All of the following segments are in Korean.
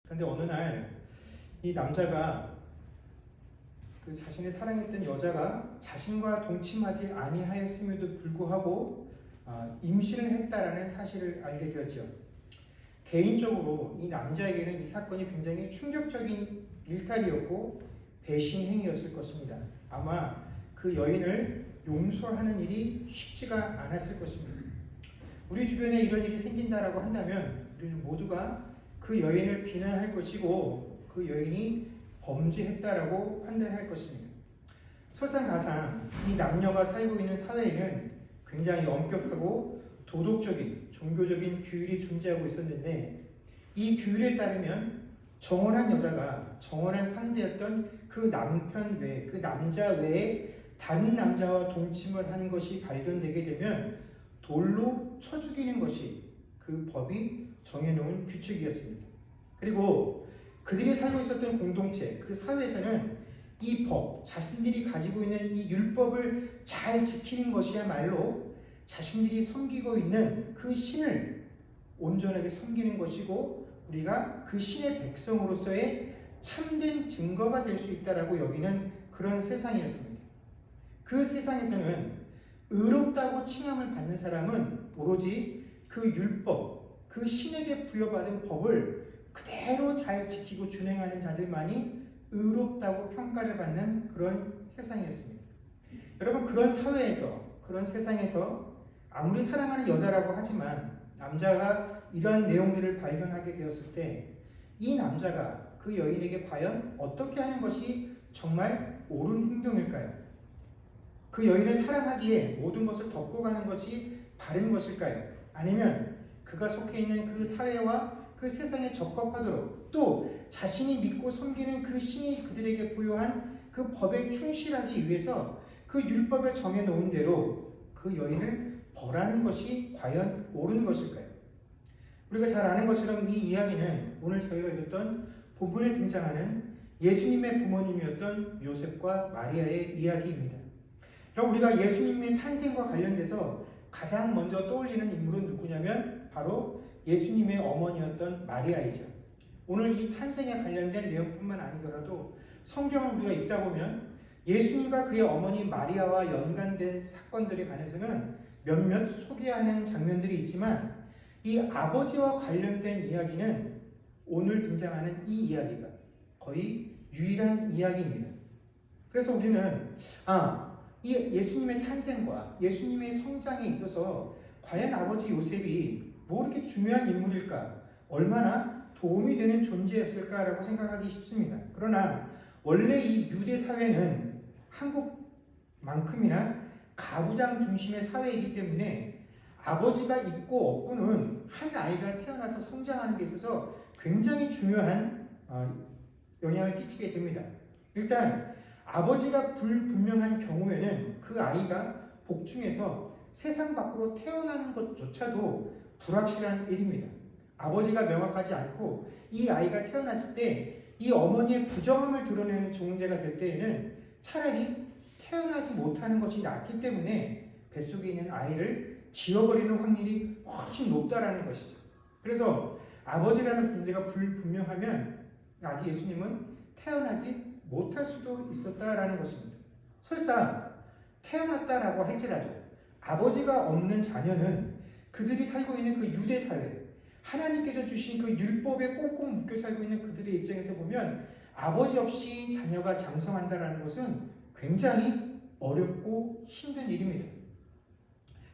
그런데 어느 날 이 남자가 그 자신의 사랑했던 여자가 자신과 동침하지 아니하였음에도 불구하고 임신을 했다라는 사실을 알게 되었죠. 개인적으로 이 남자에게는 이 사건이 굉장히 충격적인 일탈이었고 배신 행위였을 것입니다. 아마 그 여인을 용서하는 일이 쉽지가 않았을 것입니다. 우리 주변에 이런 일이 생긴다라고 한다면 우리는 모두가 그 여인을 비난할 것이고 그 여인이 범죄했다라고 판단할 것입니다. 설상가상 이 남녀가 살고 있는 사회에는 굉장히 엄격하고 도덕적인, 종교적인 규율이 존재하고 있었는데 이 규율에 따르면 정혼한 여자가 정혼한 상대였던 그 남편 외에, 그 남자 외에 다른 남자와 동침을 한 것이 발견되게 되면 돌로 쳐 죽이는 것이 그 법이 정해놓은 규칙이었습니다. 그리고 그들이 살고 있었던 공동체, 그 사회에서는 이 법, 자신들이 가지고 있는 이 율법을 잘 지키는 것이야말로 자신들이 섬기고 있는 그 신을 온전하게 섬기는 것이고 우리가 그 신의 백성으로서의 참된 증거가 될 수 있다라고 여기는 그런 세상이었습니다. 그 세상에서는 의롭다고 칭함을 받는 사람은 오로지 그 율법, 그 신에게 부여받은 법을 그대로 잘 지키고 준행하는 자들만이 의롭다고 평가를 받는 그런 세상이었습니다. 여러분, 그런 사회에서, 그런 세상에서 아무리 사랑하는 여자라고 하지만 남자가 이러한 내용들을 발견하게 되었을 때 이 남자가 그 여인에게 과연 어떻게 하는 것이 정말 옳은 행동일까요? 그 여인을 사랑하기에 모든 것을 덮고 가는 것이 바른 것일까요? 아니면 그가 속해 있는 그 사회와 그 세상에 적합하도록 또 자신이 믿고 섬기는 그 신이 그들에게 부여한 그 법에 충실하기 위해서 그 율법에 정해놓은 대로 그 여인을 벌하는 것이 과연 옳은 것일까요? 우리가 잘 아는 것처럼 이 이야기는 오늘 저희가 읽었던 본문에 등장하는 예수님의 부모님이었던 요셉과 마리아의 이야기입니다. 그럼 우리가 예수님의 탄생과 관련돼서 가장 먼저 떠올리는 인물은 누구냐면 바로 예수님의 어머니였던 마리아이죠. 오늘 이 탄생에 관련된 내용뿐만 아니더라도 성경을 우리가 읽다 보면 예수님과 그의 어머니 마리아와 연관된 사건들에 관해서는 몇몇 소개하는 장면들이 있지만 이 아버지와 관련된 이야기는 오늘 등장하는 이 이야기가 거의 유일한 이야기입니다. 그래서 우리는 이 예수님의 탄생과 예수님의 성장에 있어서 과연 아버지 요셉이 뭐 이렇게 중요한 인물일까? 얼마나 도움이 되는 존재였을까라고 생각하기 쉽습니다. 그러나 원래 이 유대 사회는 한국만큼이나 가부장 중심의 사회이기 때문에 아버지가 있고 없고는 한 아이가 태어나서 성장하는 데 있어서 굉장히 중요한 영향을 끼치게 됩니다. 일단 아버지가 불분명한 경우에는 그 아이가 복중에서 세상 밖으로 태어나는 것조차도 불확실한 일입니다. 아버지가 명확하지 않고 이 아이가 태어났을 때 이 어머니의 부정함을 드러내는 존재가 될 때에는 차라리 태어나지 못하는 것이 낫기 때문에 뱃속에 있는 아이를 지워버리는 확률이 훨씬 높다라는 것이죠. 그래서 아버지라는 존재가 불분명하면 아기 예수님은 태어나지 못할 수도 있었다라는 것입니다. 설사 태어났다라고 할지라도 아버지가 없는 자녀는 그들이 살고 있는 그 유대 사회, 하나님께서 주신 그 율법에 꽁꽁 묶여 살고 있는 그들의 입장에서 보면 아버지 없이 자녀가 장성한다라는 것은 굉장히 어렵고 힘든 일입니다.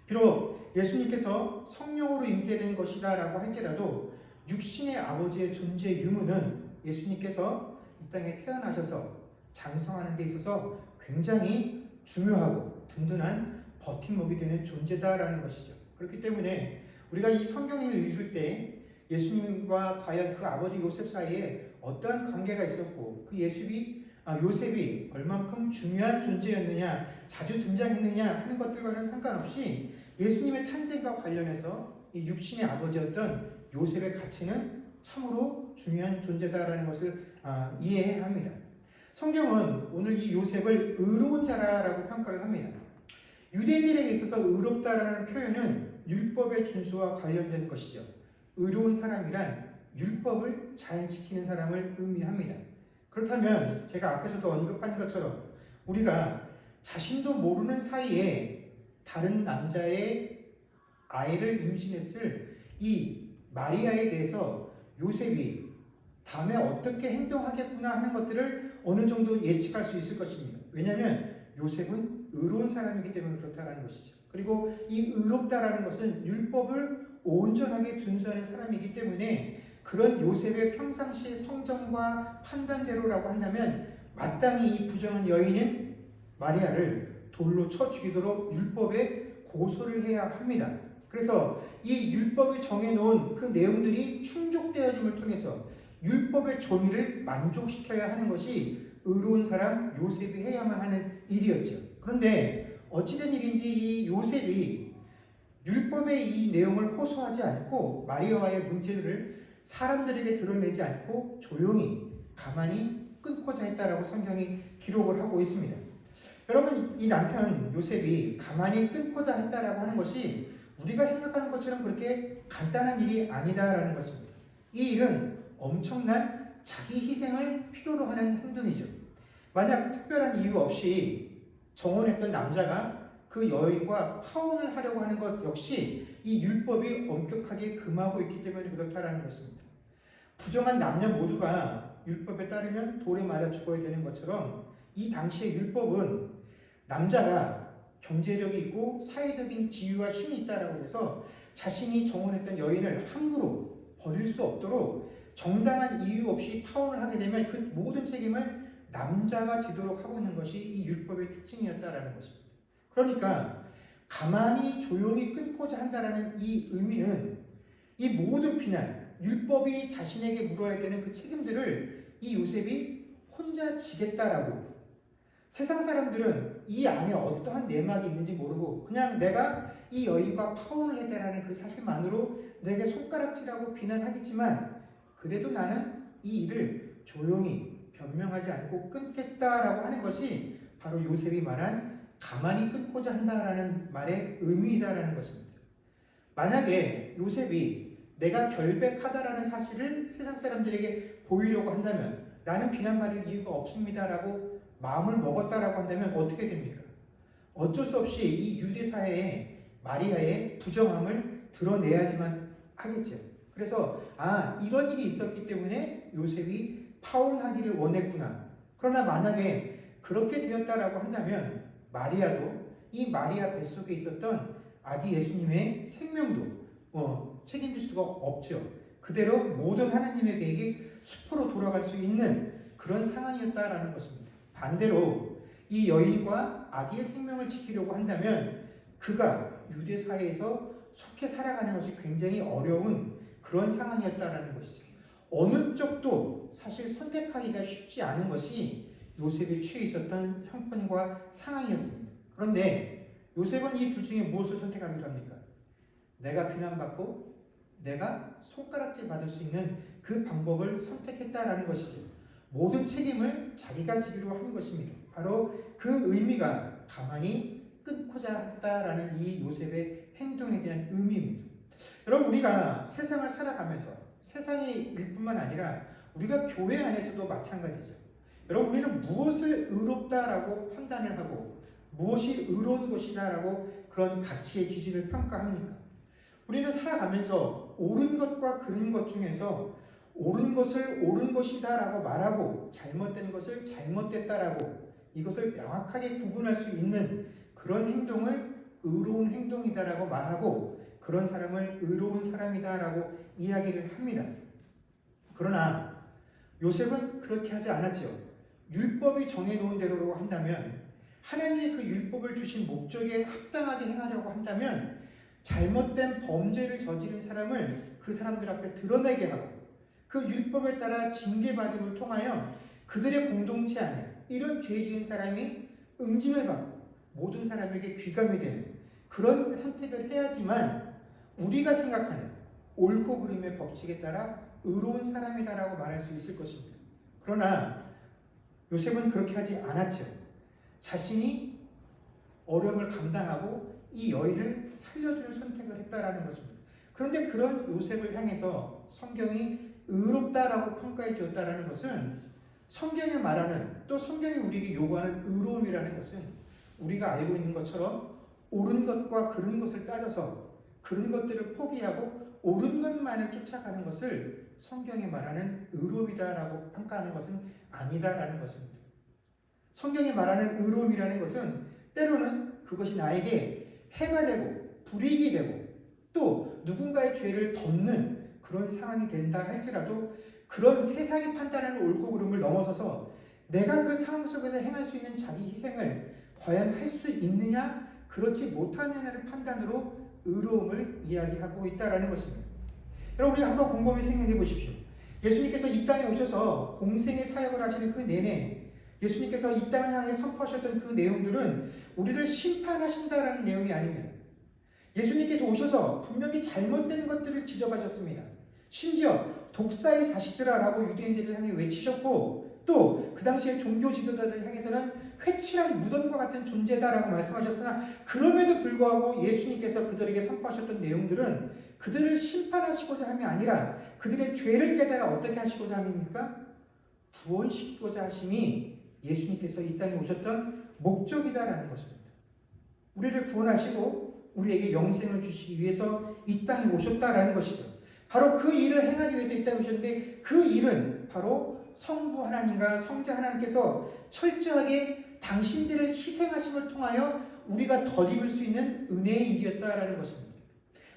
비록 예수님께서 성령으로 잉태된 것이다라고 할지라도 육신의 아버지의 존재 유무는 예수님께서 이 땅에 태어나셔서 장성하는 데 있어서 굉장히 중요하고 든든한 버팀목이 되는 존재다라는 것이죠. 그렇기 때문에 우리가 이 성경을 읽을 때 예수님과 과연 그 아버지 요셉 사이에 어떠한 관계가 있었고 그 요셉이 얼만큼 중요한 존재였느냐, 자주 등장했느냐 하는 것들과는 상관없이 예수님의 탄생과 관련해서 이 육신의 아버지였던 요셉의 가치는 참으로 중요한 존재다라는 것을 이해해야 합니다. 성경은 오늘 이 요셉을 의로운 자라고 평가를 합니다. 유대인들에게 있어서 의롭다라는 표현은 율법의 준수와 관련된 것이죠. 의로운 사람이란 율법을 잘 지키는 사람을 의미합니다. 그렇다면 제가 앞에서도 언급한 것처럼 우리가 자신도 모르는 사이에 다른 남자의 아이를 임신했을 이 마리아에 대해서 요셉이 다음에 어떻게 행동하겠구나 하는 것들을 어느 정도 예측할 수 있을 것입니다. 왜냐하면 요셉은 의로운 사람이기 때문에 그렇다는 것이죠. 그리고 이 의롭다라는 것은 율법을 온전하게 준수하는 사람이기 때문에 그런 요셉의 평상시의 성정과 판단대로라고 한다면 마땅히 이 부정한 여인은 마리아를 돌로 쳐 죽이도록 율법에 고소를 해야 합니다. 그래서 이 율법이 정해놓은 그 내용들이 충족되어짐을 통해서 율법의 존의를 만족시켜야 하는 것이 의로운 사람 요셉이 해야만 하는 일이었죠. 그런데 어찌된 일인지 이 요셉이 율법의 이 내용을 호소하지 않고 마리아와의 문제들을 사람들에게 드러내지 않고 조용히 가만히 끊고자 했다라고 성경이 기록을 하고 있습니다. 여러분, 이 남편 요셉이 가만히 끊고자 했다라고 하는 것이 우리가 생각하는 것처럼 그렇게 간단한 일이 아니다라는 것입니다. 이 일은 엄청난 자기 희생을 필요로 하는 행동이죠. 만약 특별한 이유 없이 정혼했던 남자가 그 여인과 파혼을 하려고 하는 것 역시 이 율법이 엄격하게 금하고 있기 때문에 그렇다라는 것입니다. 부정한 남녀 모두가 율법에 따르면 돌에 맞아 죽어야 되는 것처럼 이 당시의 율법은 남자가 경제력이 있고 사회적인 지위와 힘이 있다라고 해서 자신이 정혼했던 여인을 함부로 버릴 수 없도록 정당한 이유 없이 파혼을 하게 되면 그 모든 책임을 남자가 지도록 하고 있는 것이 이 율법의 특징이었다라는 것입니다. 그러니까 가만히 조용히 끊고자 한다라는 이 의미는 이 모든 비난, 율법이 자신에게 물어야 되는 그 책임들을 이 요셉이 혼자 지겠다라고, 세상 사람들은 이 안에 어떠한 내막이 있는지 모르고 그냥 내가 이 여인과 파혼을 했다라는 그 사실만으로 내게 손가락질하고 비난하겠지만 그래도 나는 이 일을 조용히 변명하지 않고 끊겠다라고 하는 것이 바로 요셉이 말한 가만히 끊고자 한다라는 말의 의미이다라는 것입니다. 만약에 요셉이 내가 결백하다라는 사실을 세상 사람들에게 보이려고 한다면 나는 비난받을 이유가 없습니다라고 마음을 먹었다라고 한다면 어떻게 됩니까? 어쩔 수 없이 이 유대 사회에 마리아의 부정함을 드러내야지만 하겠죠. 그래서 이런 일이 있었기 때문에 요셉이 파혼하기를 원했구나. 그러나 만약에 그렇게 되었다라고 한다면 마리아도 이 마리아 뱃속에 있었던 아기 예수님의 생명도 책임질 수가 없죠. 그대로 모든 하나님의 계획이 수포로 돌아갈 수 있는 그런 상황이었다라는 것입니다. 반대로 이 여인과 아기의 생명을 지키려고 한다면 그가 유대 사회에서 속해 살아가는 것이 굉장히 어려운 그런 상황이었다라는 것이죠. 어느 쪽도 사실 선택하기가 쉽지 않은 것이 요셉이 취해 있었던 형편과 상황이었습니다. 그런데 요셉은 이 둘 중에 무엇을 선택하기로 합니까? 내가 비난받고 내가 손가락질 받을 수 있는 그 방법을 선택했다라는 것이죠. 모든 책임을 자기가 지기로 하는 것입니다. 바로 그 의미가 가만히 끊고자 했다라는 이 요셉의 행동에 대한 의미입니다. 여러분, 우리가 세상을 살아가면서 세상의 일뿐만 아니라 우리가 교회 안에서도 마찬가지죠. 여러분, 우리는 무엇을 의롭다라고 판단을 하고 무엇이 의로운 것이다라고 그런 가치의 기준을 평가합니까? 우리는 살아가면서 옳은 것과 그른 것 중에서 옳은 것을 옳은 것이다라고 말하고 잘못된 것을 잘못됐다라고 이것을 명확하게 구분할 수 있는 그런 행동을 의로운 행동이다라고 말하고 그런 사람을 의로운 사람이다라고 이야기를 합니다. 그러나 요셉은 그렇게 하지 않았죠. 율법이 정해놓은 대로라고 한다면, 하나님이 그 율법을 주신 목적에 합당하게 행하려고 한다면 잘못된 범죄를 저지른 사람을 그 사람들 앞에 드러내게 하고 그 율법에 따라 징계받음을 통하여 그들의 공동체 안에 이런 죄 지은 사람이 응징을 받고 모든 사람에게 귀감이 되는 그런 선택을 해야지만 우리가 생각하는 옳고 그름의 법칙에 따라 의로운 사람이다라고 말할 수 있을 것입니다. 그러나 요셉은 그렇게 하지 않았죠. 자신이 어려움을 감당하고 이 여인을 살려주는 선택을 했다라는 것입니다. 그런데 그런 요셉을 향해서 성경이 의롭다라고 평가해 주었다라는 것은 성경이 말하는, 또 성경이 우리에게 요구하는 의로움이라는 것은 우리가 알고 있는 것처럼 옳은 것과 그른 것을 따져서 그른 것들을 포기하고 옳은 것만을 쫓아가는 것을 성경이 말하는 의로움이다라고 평가하는 것은 아니다라는 것입니다. 성경이 말하는 의로움이라는 것은 때로는 그것이 나에게 해가 되고 불이익이 되고 또 누군가의 죄를 덮는 그런 상황이 된다 할지라도 그런 세상이 판단하는 옳고 그름을 넘어서서 내가 그 상황 속에서 행할 수 있는 자기 희생을 과연 할 수 있느냐 그렇지 못하느냐를 판단으로 의로움을 이야기하고 있다는 것입니다. 여러분 우리 한번 곰곰이 생각해 보십시오. 예수님께서 이 땅에 오셔서 공생의 사역을 하시는 그 내내 예수님께서 이 땅을 향해 선포하셨던 그 내용들은 우리를 심판하신다라는 내용이 아닙니다. 예수님께서 오셔서 분명히 잘못된 것들을 지적하셨습니다. 심지어 독사의 자식들아라고 유대인들을 향해 외치셨고 또 그 당시에 종교 지도자들을 향해서는 회칠한 무덤과 같은 존재다라고 말씀하셨으나 그럼에도 불구하고 예수님께서 그들에게 선포하셨던 내용들은 그들을 심판하시고자 함이 아니라 그들의 죄를 깨달아 어떻게 하시고자 함입니까? 구원시키고자 하심이 예수님께서 이 땅에 오셨던 목적이다라는 것입니다. 우리를 구원하시고 우리에게 영생을 주시기 위해서 이 땅에 오셨다라는 것이죠. 바로 그 일을 행하기 위해서 이 땅에 오셨는데 그 일은 바로 성부 하나님과 성자 하나님께서 철저하게 당신들을 희생하심을 통하여 우리가 덧입을 수 있는 은혜의 일이었다라는 것입니다.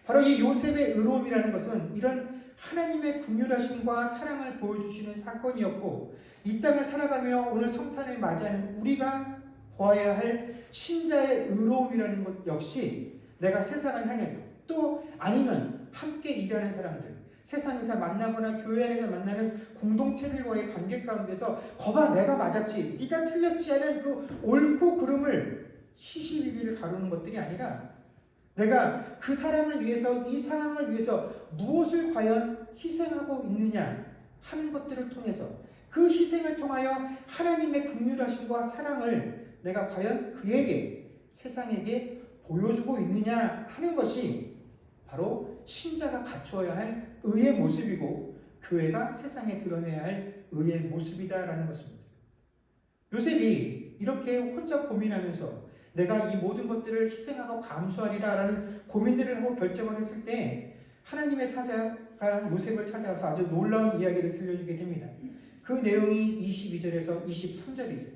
바로 이 요셉의 의로움이라는 것은 이런 하나님의 긍휼하심과 사랑을 보여주시는 사건이었고 이 땅을 살아가며 오늘 성탄을 맞이하는 우리가 보아야 할 신자의 의로움이라는 것 역시 내가 세상을 향해서 또 아니면 함께 일하는 사람들 세상에서 만나거나 교회 안에서 만나는 공동체들과의 관계 가운데서 거봐 내가 맞았지 네가 틀렸지 하는 그 옳고 그름을 시시비비를 가르는 것들이 아니라 내가 그 사람을 위해서 이 상황을 위해서 무엇을 과연 희생하고 있느냐 하는 것들을 통해서 그 희생을 통하여 하나님의 긍휼하심과 사랑을 내가 과연 그에게 세상에게 보여주고 있느냐 하는 것이 바로 신자가 갖추어야 할 의의 모습이고 교회가 세상에 드러내야 할 의의 모습이다라는 것입니다. 요셉이 이렇게 혼자 고민하면서 내가 이 모든 것들을 희생하고 감수하리라라는 고민들을 하고 결정을 했을 때 하나님의 사자가 요셉을 찾아와서 아주 놀라운 이야기를 들려주게 됩니다. 그 내용이 22절에서 23절이죠.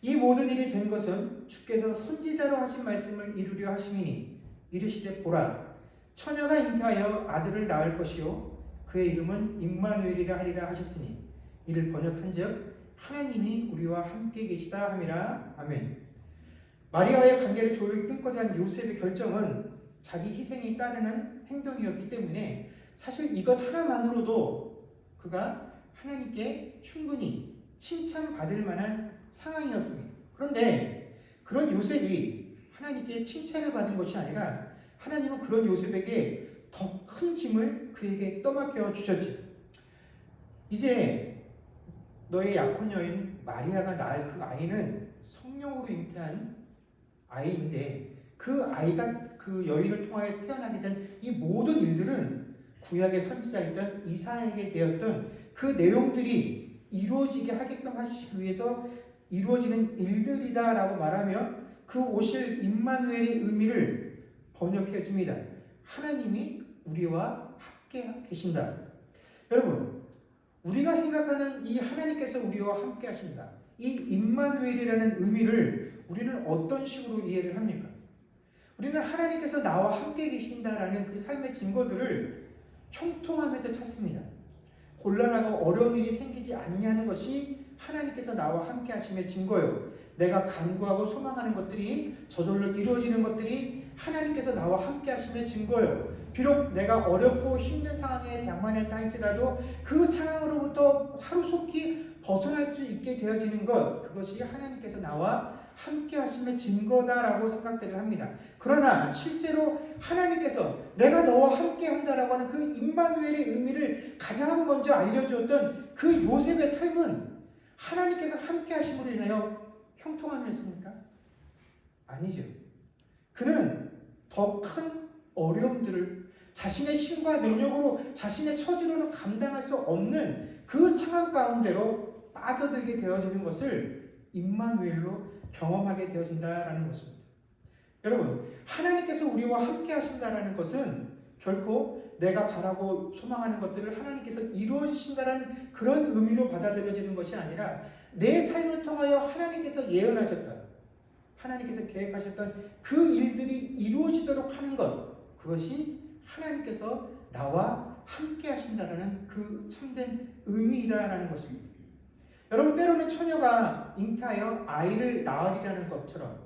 이 모든 일이 된 것은 주께서 선지자로 하신 말씀을 이루려 하심이니 이르시되 보라 처녀가 잉태하여 아들을 낳을 것이요 그의 이름은 임마누엘이라 하리라 하셨으니 이를 번역한즉 하나님이 우리와 함께 계시다 함이라. 아멘. 마리아와의 관계를 조용히 끊고자 한 요셉의 결정은 자기 희생이 따르는 행동이었기 때문에 사실 이것 하나만으로도 그가 하나님께 충분히 칭찬받을 만한 상황이었습니다. 그런데 그런 요셉이 하나님께 칭찬을 받은 것이 아니라 하나님은 그런 요셉에게 더 큰 짐을 그에게 떠맡겨 주셨지. 이제 너의 약혼 여인 마리아가 낳을 그 아이는 성령으로 잉태한 아이인데 그 아이가 그 여인을 통하여 태어나게 된 이 모든 일들은 구약의 선지자였던 이사야에게 되었던 그 내용들이 이루어지게 하게끔 하시기 위해서 이루어지는 일들이다라고 말하면 그 오실 임마누엘의 의미를 번역해 줍니다. 하나님이 우리와 함께 계신다. 여러분, 우리가 생각하는 이 하나님께서 우리와 함께 하신다. 이 임마누엘이라는 의미를 우리는 어떤 식으로 이해를 합니까? 우리는 하나님께서 나와 함께 계신다라는 그 삶의 증거들을 형통함에서 찾습니다. 곤란하고 어려운 일이 생기지 않냐는 것이 하나님께서 나와 함께 하심의 증거요. 내가 간구하고 소망하는 것들이 저절로 이루어지는 것들이 하나님께서 나와 함께 하심의 증거요. 비록 내가 어렵고 힘든 상황에 당면했다 할지라도 그 상황으로부터 하루속히 벗어날 수 있게 되어지는 것, 그것이 하나님께서 나와 함께 하심의 증거다라고 생각들을 합니다. 그러나 실제로 하나님께서 내가 너와 함께 한다라고 하는 그 임마누엘의 의미를 가장 먼저 알려주었던 그 요셉의 삶은 하나님께서 함께 하심으로 인하여 형통함이었습니까? 아니죠. 그는 더 큰 어려움들을, 자신의 힘과 능력으로 자신의 처지로는 감당할 수 없는 그 상황 가운데로 빠져들게 되어지는 것을 임마누엘로 경험하게 되어진다라는 것입니다. 여러분, 하나님께서 우리와 함께 하신다라는 것은 결코 내가 바라고 소망하는 것들을 하나님께서 이루어 주신다는 그런 의미로 받아들여지는 것이 아니라 내 삶을 통하여 하나님께서 예언하셨던, 하나님께서 계획하셨던 그 일들이 이루어지도록 하는 것, 그것이 하나님께서 나와 함께 하신다라는 그 참된 의미이다라는 것입니다. 여러분, 때로는 처녀가 잉태하여 아이를 낳으리라는 것처럼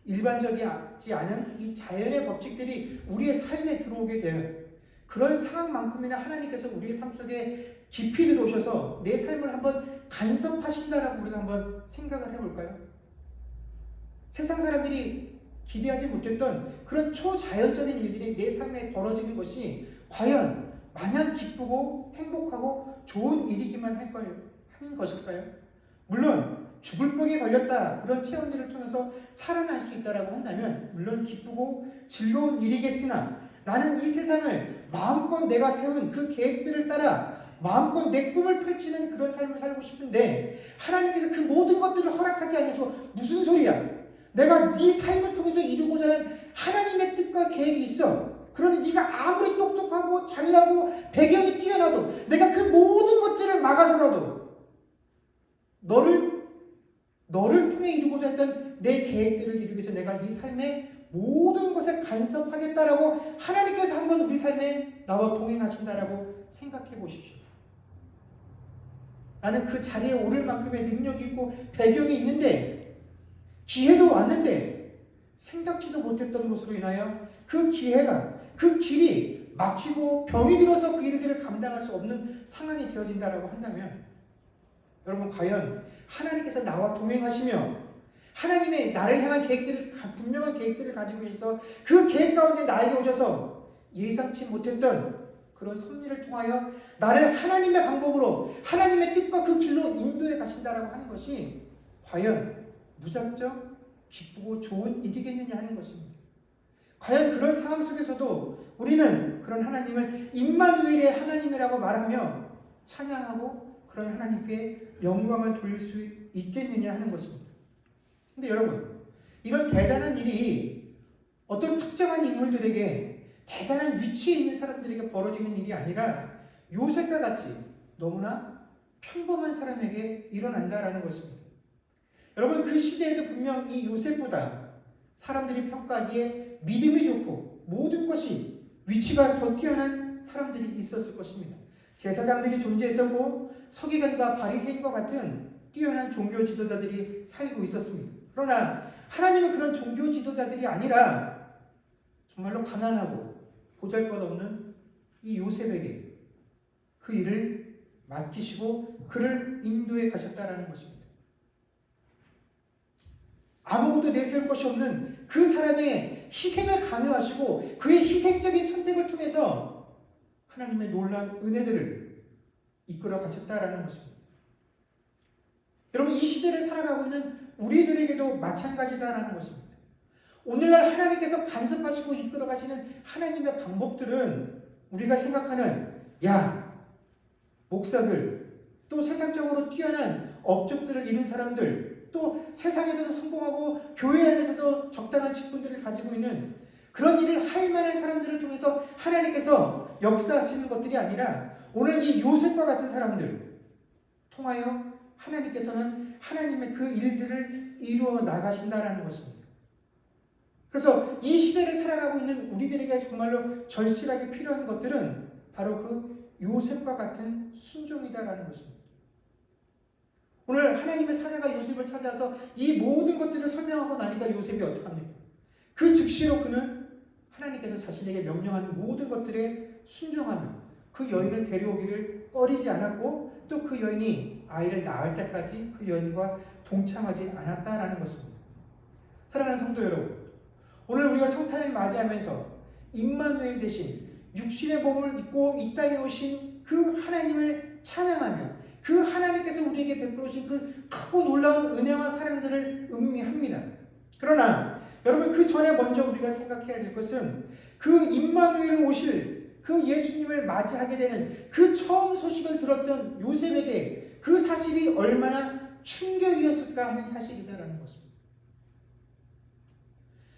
일반적이지 않은 이 자연의 법칙들이 우리의 삶에 들어오게 돼요. 그런 상황만큼이나 하나님께서 우리의 삶 속에 깊이 들어오셔서 내 삶을 한번 간섭하신다라고 우리가 한번 생각을 해볼까요? 세상 사람들이 기대하지 못했던 그런 초자연적인 일들이 내 삶에 벌어지는 것이 과연 마냥 기쁘고 행복하고 좋은 일이기만 하는 것일까요? 물론 죽을 병에 걸렸다 그런 체험들을 통해서 살아날 수 있다라고 한다면 물론 기쁘고 즐거운 일이겠으나 나는 이 세상을 마음껏 내가 세운 그 계획들을 따라 마음껏 내 꿈을 펼치는 그런 삶을 살고 싶은데 하나님께서 그 모든 것들을 허락하지 않으시고 무슨 소리야? 내가 네 삶을 통해서 이루고자 하는 하나님의 뜻과 계획이 있어. 그러니 네가 아무리 똑똑하고 잘나고 배경이 뛰어나도 내가 그 모든 것들을 막아서라도 너를 통해 이루고자 했던 내 계획들을 이루기 위해서 내가 이 삶의 모든 것에 간섭하겠다라고 하나님께서 한번 우리 삶에 나와 동행하신다라고 생각해 보십시오. 나는 그 자리에 오를 만큼의 능력이 있고 배경이 있는데 기회도 왔는데 생각지도 못했던 것으로 인하여 그 기회가 그 길이 막히고 병이 들어서 그 일들을 감당할 수 없는 상황이 되어진다라고 한다면 여러분 과연 하나님께서 나와 동행하시며 하나님의 나를 향한 계획들을 분명한 계획들을 가지고 있어 그 계획 가운데 나에게 오셔서 예상치 못했던 그런 섭리를 통하여 나를 하나님의 방법으로 하나님의 뜻과 그 길로 인도해 가신다라고 하는 것이 과연 무작정 기쁘고 좋은 일이겠느냐 하는 것입니다. 과연 그런 상황 속에서도 우리는 그런 하나님을 임마누엘의 하나님이라고 말하며 찬양하고 그런 하나님께 영광을 돌릴 수 있겠느냐 하는 것입니다. 근데 여러분, 이런 대단한 일이 어떤 특정한 인물들에게 대단한 위치에 있는 사람들에게 벌어지는 일이 아니라 요셉과 같이 너무나 평범한 사람에게 일어난다라는 것입니다. 여러분, 그 시대에도 분명 이 요셉보다 사람들이 평가하기에 믿음이 좋고 모든 것이 위치가 더 뛰어난 사람들이 있었을 것입니다. 제사장들이 존재했었고 서기관과 바리새인과 같은 뛰어난 종교 지도자들이 살고 있었습니다. 그러나 하나님은 그런 종교 지도자들이 아니라 정말로 가난하고 보잘것없는 이 요셉에게 그 일을 맡기시고 그를 인도해 가셨다라는 것입니다. 아무것도 내세울 것이 없는 그 사람의 희생을 강요하시고 그의 희생적인 선택을 통해서 하나님의 놀라운 은혜들을 이끌어 가셨다라는 것입니다. 여러분, 이 시대를 살아가고 있는 우리들에게도 마찬가지다라는 것입니다. 오늘날 하나님께서 간섭하시고 이끌어 가시는 하나님의 방법들은 우리가 생각하는 목사들, 또 세상적으로 뛰어난 업적들을 이룬 사람들, 또 세상에서도 성공하고 교회 안에서도 적당한 직분들을 가지고 있는 그런 일을 할 만한 사람들을 통해서 하나님께서 역사하시는 것들이 아니라 오늘 이 요셉과 같은 사람들 통하여 하나님께서는 하나님의 그 일들을 이루어 나가신다라는 것입니다. 그래서 이 시대를 살아가고 있는 우리들에게 정말로 절실하게 필요한 것들은 바로 그 요셉과 같은 순종이다라는 것입니다. 오늘 하나님의 사자가 요셉을 찾아서 이 모든 것들을 설명하고 나니까 요셉이 어떡합니까? 그 즉시로 그는 하나님께서 자신에게 명령한 모든 것들에 순종하며 그 여인을 데려오기를 꺼리지 않았고 또 그 여인이 아이를 낳을 때까지 그 여인과 동참하지 않았다라는 것입니다. 사랑하는 성도 여러분, 오늘 우리가 성탄을 맞이하면서 임마누엘 대신 육신의 몸을 입고 이 땅에 오신 그 하나님을 찬양하며 그 하나님께서 우리에게 베풀어 주신 그 크고 놀라운 은혜와 사랑들을 의미합니다. 그러나 여러분, 그 전에 먼저 우리가 생각해야 될 것은 그 임마누엘 오실 그 예수님을 맞이하게 되는 그 처음 소식을 들었던 요셉에게 그 사실이 얼마나 충격이었을까 하는 사실이다라는 것입니다.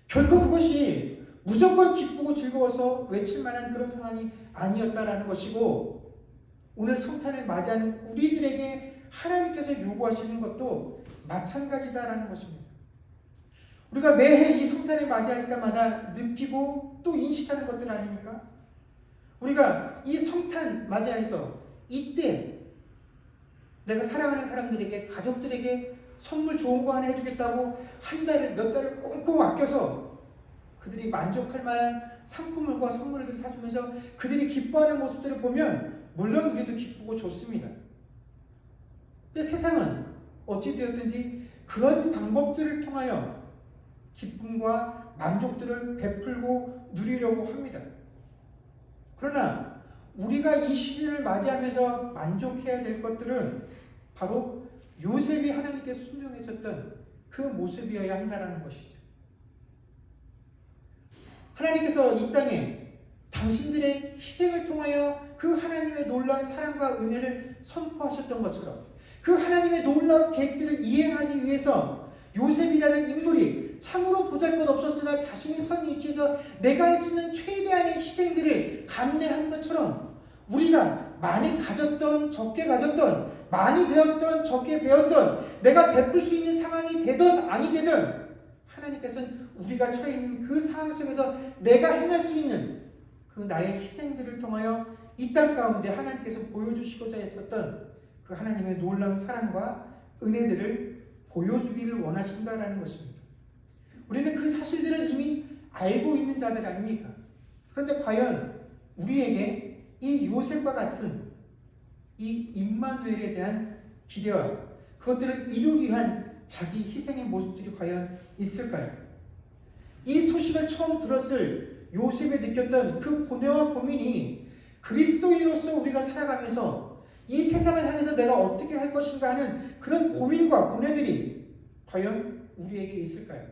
결코 그것이 무조건 기쁘고 즐거워서 외칠 만한 그런 상황이 아니었다라는 것이고, 오늘 성탄을 맞이하는 우리들에게 하나님께서 요구하시는 것도 마찬가지다라는 것입니다. 우리가 매해 이 성탄을 맞이할 때마다 느끼고 또 인식하는 것들 아닙니까? 우리가 이 성탄 맞이해서 이때 내가 사랑하는 사람들에게, 가족들에게 선물 좋은 거 하나 해주겠다고 한 달을, 몇 달을 꽁꽁 아껴서 그들이 만족할 만한 상품과 선물을 사주면서 그들이 기뻐하는 모습들을 보면 물론 우리도 기쁘고 좋습니다. 근데 세상은 어찌되었든지 그런 방법들을 통하여 기쁨과 만족들을 베풀고 누리려고 합니다. 그러나 우리가 이 시즌을 맞이하면서 만족해야 될 것들은 바로 요셉이 하나님께 순종했었던 그 모습이어야 한다는 것이죠. 하나님께서 이 땅에 당신들의 희생을 통하여 그 하나님의 놀라운 사랑과 은혜를 선포하셨던 것처럼 그 하나님의 놀라운 계획들을 이행하기 위해서 요셉이라는 인물이 참으로 보잘것없었으나 자신의 선 위치에서 내가 할 수 있는 최대한의 희생들을 감내한 것처럼 우리가 많이 가졌던 적게 가졌던, 많이 배웠던 적게 배웠던, 내가 베풀 수 있는 상황이 되든 아니 되든 하나님께서는 우리가 처해 있는 그 상황 속에서 내가 행할 수 있는 그 나의 희생들을 통하여 이 땅 가운데 하나님께서 보여주시고자 했었던 그 하나님의 놀라운 사랑과 은혜들을 보여주기를 원하신다라는 것입니다. 우리는 그 사실들을 이미 알고 있는 자들 아닙니까? 그런데 과연 우리에게 이 요셉과 같은 이 임마누엘에 대한 기대와 그것들을 이루기 위한 자기 희생의 모습들이 과연 있을까요? 이 소식을 처음 들었을 요셉이 느꼈던 그 고뇌와 고민이 그리스도인으로서 우리가 살아가면서 이 세상을 향해서 내가 어떻게 할 것인가 하는 그런 고민과 고뇌들이 과연 우리에게 있을까요?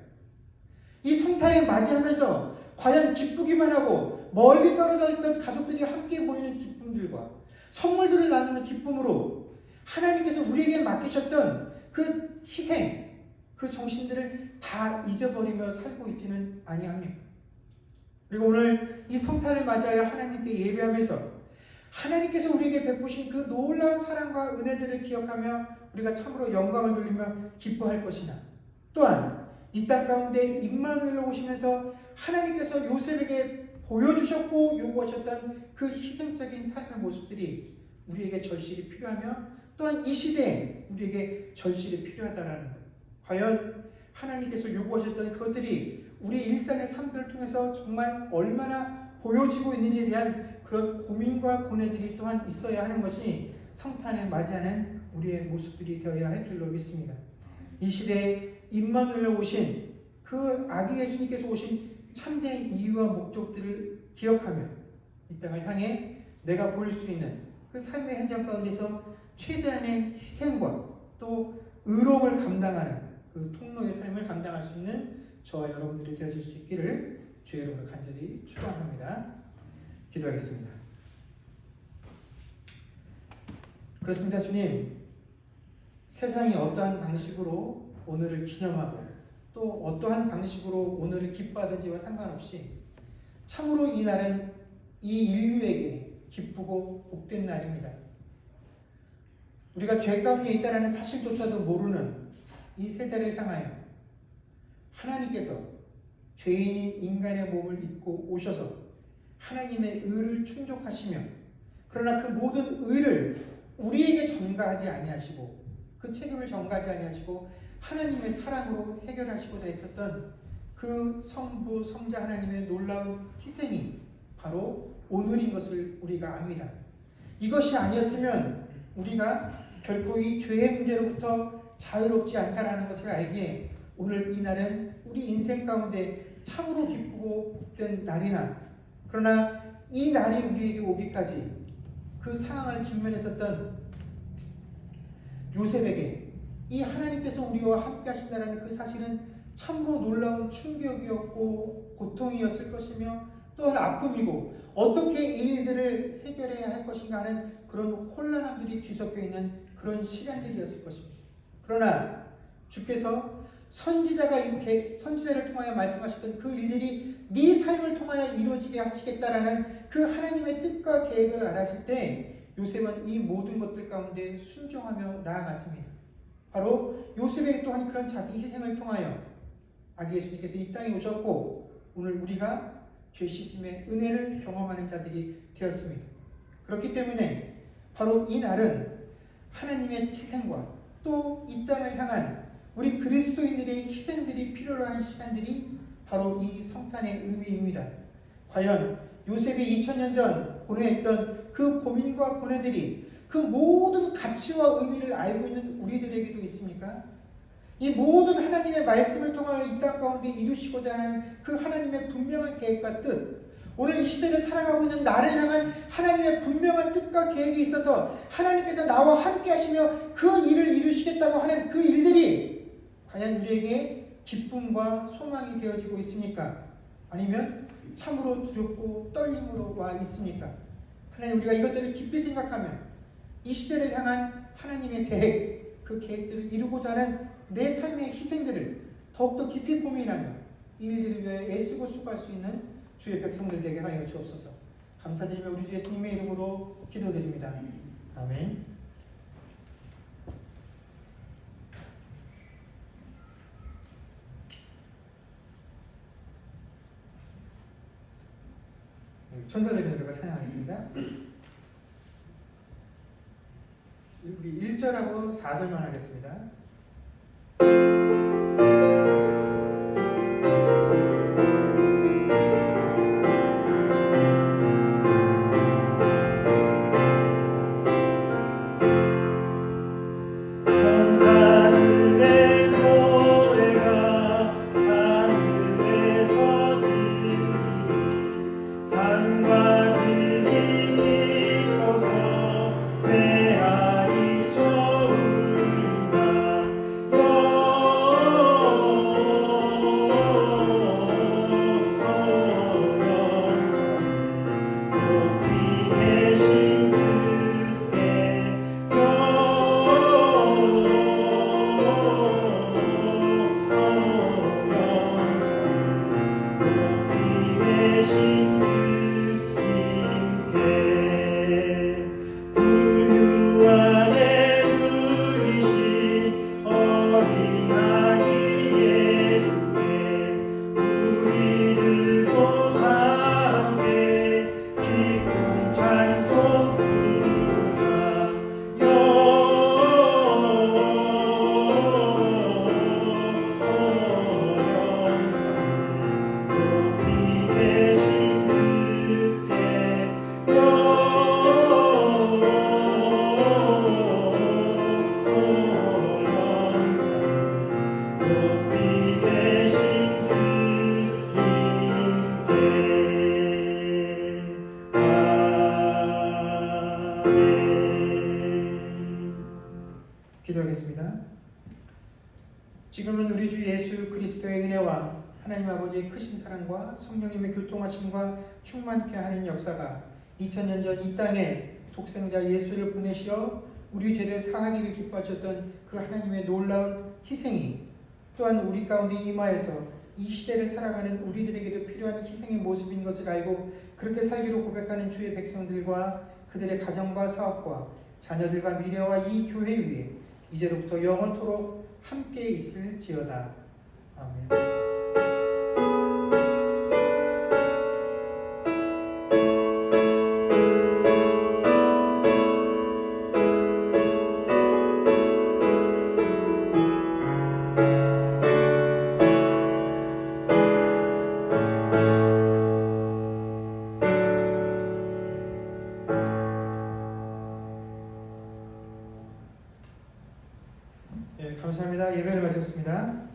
이 성탄을 맞이하면서 과연 기쁘기만 하고 멀리 떨어져 있던 가족들이 함께 모이는 기쁨들과 선물들을 나누는 기쁨으로 하나님께서 우리에게 맡기셨던 그 희생, 그 정신들을 다 잊어버리며 살고 있지는 아니합니까? 그리고 오늘 이 성탄을 맞이하여 하나님께 예배하면서 하나님께서 우리에게 베푸신 그 놀라운 사랑과 은혜들을 기억하며 우리가 참으로 영광을 돌리며 기뻐할 것이나, 또한 이 땅 가운데 임마누엘로 오시면서 하나님께서 요셉에게 보여주셨고 요구하셨던 그 희생적인 삶의 모습들이 우리에게 절실히 필요하며 또한 이 시대에 우리에게 절실히 필요하다라는 것. 과연 하나님께서 요구하셨던 그것들이 우리 일상의 삶들을 통해서 정말 얼마나 보여지고 있는지에 대한 그런 고민과 고뇌들이 또한 있어야 하는 것이 성탄을 맞이하는 우리의 모습들이 되어야 할 줄로 믿습니다. 이 시대에 임마누엘로 오신 그 아기 예수님께서 오신 참된 이유와 목적들을 기억하며 이 땅을 향해 내가 보일 수 있는 그 삶의 현장 가운데서 최대한의 희생과 또 의로움을 감당하는 그 통로의 삶을 감당할 수 있는 저와 여러분들이 되어질 수 있기를 주의 이름으로 간절히 축원합니다. 기도하겠습니다. 그렇습니다. 주님, 세상이 어떠한 방식으로 오늘을 기념하고 또 어떠한 방식으로 오늘을 기뻐하든지와 상관없이 참으로 이 날은 이 인류에게 기쁘고 복된 날입니다. 우리가 죄 가운데 있다는 사실조차도 모르는 이 세대를 향하여 하나님께서 죄인인 인간의 몸을 입고 오셔서 하나님의 의를 충족하시며, 그러나 그 모든 의를 우리에게 전가하지 아니하시고 그 책임을 전가하지 아니하시고 하나님의 사랑으로 해결하시고자 했었던 그 성부 성자 하나님의 놀라운 희생이 바로 오늘인 것을 우리가 압니다. 이것이 아니었으면 우리가 결코 이 죄의 문제로부터 자유롭지 않다라는 것을 알기에 오늘 이 날은 우리 인생 가운데 참으로 기쁘고 복된 날이나, 그러나 이 날이 우리에게 오기까지 그 상황을 직면했었던 요셉에게 이 하나님께서 우리와 함께 하신다는 그 사실은 참으로 놀라운 충격이었고 고통이었을 것이며 또한 아픔이고 어떻게 이 일들을 해결해야 할 것인가 하는 그런 혼란함들이 뒤섞여 있는 그런 시간들이었을 것입니다. 그러나 주께서 선지자를 통하여 말씀하셨던 그 일들이 네 삶을 통하여 이루어지게 하시겠다라는 그 하나님의 뜻과 계획을 알았을 때 요셉은 이 모든 것들 가운데 순종하며 나아갔습니다. 바로 요셉에게 또한 그런 자기 희생을 통하여 아기 예수님께서 이 땅에 오셨고 오늘 우리가 죄 씻음의 은혜를 경험하는 자들이 되었습니다. 그렇기 때문에 바로 이 날은 하나님의 희생과 또 이 땅을 향한 우리 그리스도인들의 희생들이 필요로 한 시간들이 바로 이 성탄의 의미입니다. 과연 요셉이 2000년 전 고뇌했던 그 고민과 고뇌들이 그 모든 가치와 의미를 알고 있는 우리들에게도 있습니까? 이 모든 하나님의 말씀을 통하여 이 땅 가운데 이루시고자 하는 그 하나님의 분명한 계획과 뜻, 오늘 이 시대를 살아가고 있는 나를 향한 하나님의 분명한 뜻과 계획이 있어서 하나님께서 나와 함께 하시며 그 일을 이루시겠다고 하는 그 일들이 과연 우리에게 기쁨과 소망이 되어지고 있습니까? 아니면 참으로 두렵고 떨림으로 와 있습니까? 하나님, 우리가 이것들을 깊이 생각하며 이 시대를 향한 하나님의 계획, 그 계획들을 이루고자 하는 내 삶의 희생들을 더욱더 깊이 고민하며 이 일들을 위해 애쓰고 수고할 수 있는 주의 백성들 되게 하여 주옵소서. 감사드리며 우리 주 예수님의 이름으로 기도드립니다. 아멘. 천사들의 노래가 찬양하겠습니다. 우리 1절하고 4절만 하겠습니다. 기도하겠습니다. 지금은 우리 주 예수 그리스도의 은혜와 하나님 아버지의 크신 사랑과 성령님의 교통하심과 충만케 하는 역사가 2000년 전 이 땅에 독생자 예수를 보내시어 우리 죄를 사하기를 기뻐하셨던 그 하나님의 놀라운 희생이 또한 우리 가운데 임하여서 이 시대를 살아가는 우리들에게도 필요한 희생의 모습인 것을 알고 그렇게 살기로 고백하는 주의 백성들과 그들의 가정과 사업과 자녀들과 미래와 이 교회 위에 이제로부터 영원토록 함께 있을지어다. 아멘. 감사합니다. 예배를 마쳤습니다.